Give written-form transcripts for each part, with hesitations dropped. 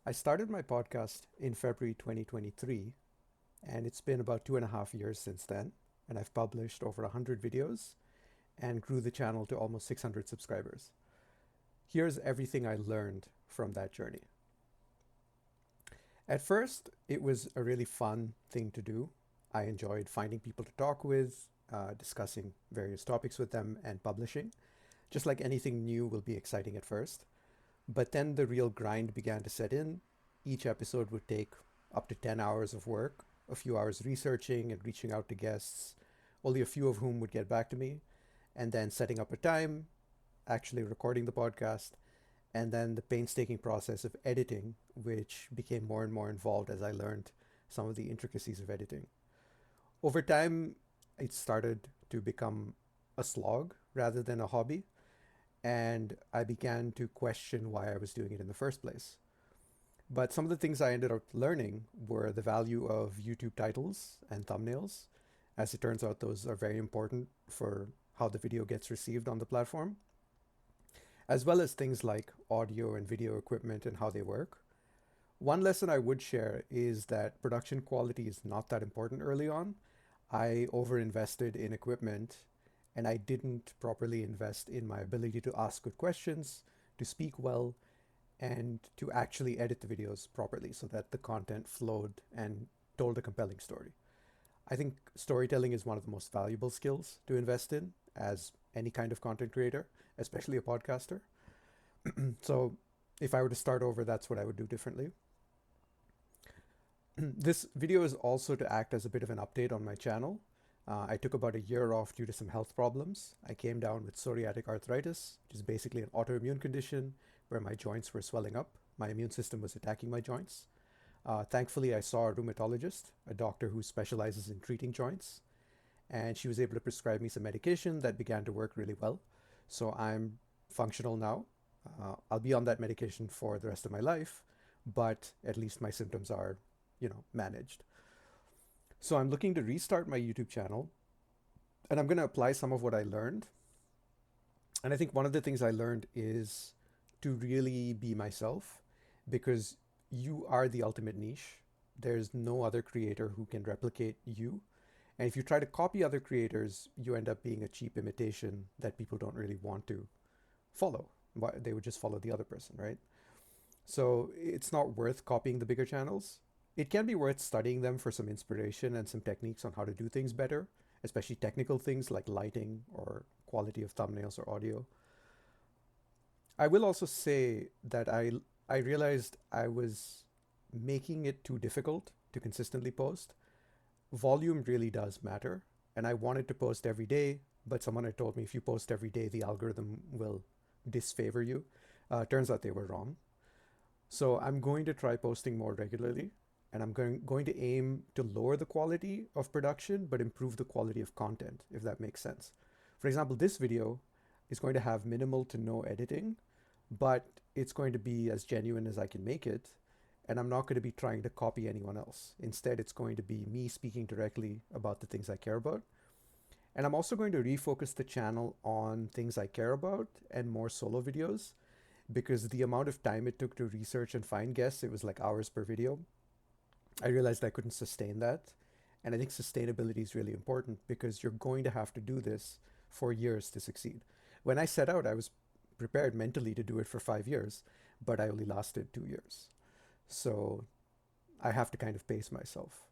I started my podcast in February 2023, and it's been about 2.5 years since then. And I've published over 100 videos and grew the channel to almost 600 subscribers. Here's everything I learned from that journey. At first, it was a really fun thing to do. I enjoyed finding people to talk with, discussing various topics with them, and publishing. Just like anything new will be exciting at first. But then the real grind began to set in. Each episode would take up to 10 hours of work, a few hours researching and reaching out to guests, only a few of whom would get back to me, and then setting up a time, actually recording the podcast, and then the painstaking process of editing, which became more and more involved as I learned some of the intricacies of editing. Over time, it started to become a slog rather than a hobby, and I began to question why I was doing it in the first place. But some of the things I ended up learning were the value of YouTube titles and thumbnails. As it turns out, those are very important for how the video gets received on the platform, as well as things like audio and video equipment and how they work. One lesson I would share is that production quality is not that important early on. I overinvested in equipment and I didn't properly invest in my ability to ask good questions, to speak well, and to actually edit the videos properly so that the content flowed and told a compelling story. I think storytelling is one of the most valuable skills to invest in as any kind of content creator, especially a podcaster. So if I were to start over, that's what I would do differently. This video is also to act as a bit of an update on my channel. I took about a year off due to some health problems. I came down with psoriatic arthritis, which is basically an autoimmune condition where my joints were swelling up. My immune system was attacking my joints. Thankfully, I saw a rheumatologist, a doctor who specializes in treating joints, and she was able to prescribe me some medication that began to work really well. So I'm functional now. I'll be on that medication for the rest of my life, but at least my symptoms are, managed. So I'm looking to restart my YouTube channel, and I'm going to apply some of what I learned. And I think one of the things I learned is to really be myself, because you are the ultimate niche. There's no other creator who can replicate you. And if you try to copy other creators, you end up being a cheap imitation that people don't really want to follow. They would just follow the other person, right? So it's not worth copying the bigger channels. It can be worth studying them for some inspiration and some techniques on how to do things better, especially technical things like lighting or quality of thumbnails or audio. I will also say that I realized I was making it too difficult to consistently post. Volume really does matter, and I wanted to post every day, but someone had told me if you post every day, the algorithm will disfavor you. Turns out they were wrong. So I'm going to try posting more regularly, and I'm going to aim to lower the quality of production, but improve the quality of content, if that makes sense. For example, this video is going to have minimal to no editing, but it's going to be as genuine as I can make it. And I'm not going to be trying to copy anyone else. Instead, it's going to be me speaking directly about the things I care about. And I'm also going to refocus the channel on things I care about and more solo videos, because the amount of time it took to research and find guests, it was like hours per video. I realized I couldn't sustain that. And I think sustainability is really important because you're going to have to do this for years to succeed. When I set out, I was prepared mentally to do it for 5 years, but I only lasted 2 years. So I have to kind of pace myself.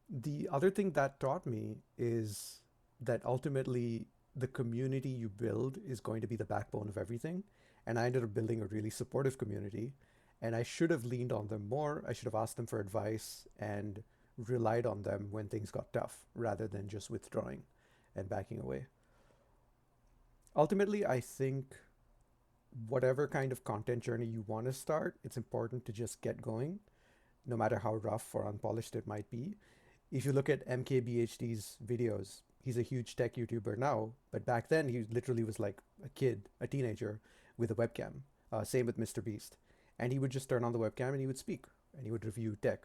The other thing that taught me is that ultimately the community you build is going to be the backbone of everything. And I ended up building a really supportive community. And I should have leaned on them more. I should have asked them for advice and relied on them when things got tough rather than just withdrawing and backing away. Ultimately, I think whatever kind of content journey you want to start, it's important to just get going, no matter how rough or unpolished it might be. If you look at MKBHD's videos, he's a huge tech YouTuber now, but back then he literally was like a kid, a teenager with a webcam. Same with Mr. Beast. And he would just turn on the webcam and he would speak and he would review tech.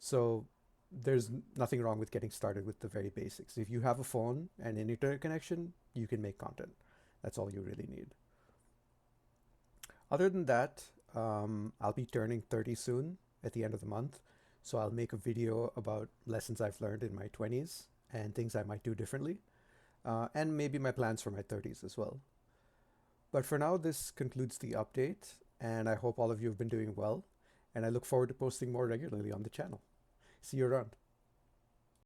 So there's nothing wrong with getting started with the very basics. If you have a phone and an internet connection, you can make content. That's all you really need. Other than that, I'll be turning 30 soon at the end of the month, so I'll make a video about lessons I've learned in my 20s and things I might do differently, and maybe my plans for my 30s as well. But for now, this concludes the update, and I hope all of you have been doing well, and I look forward to posting more regularly on the channel. See you around.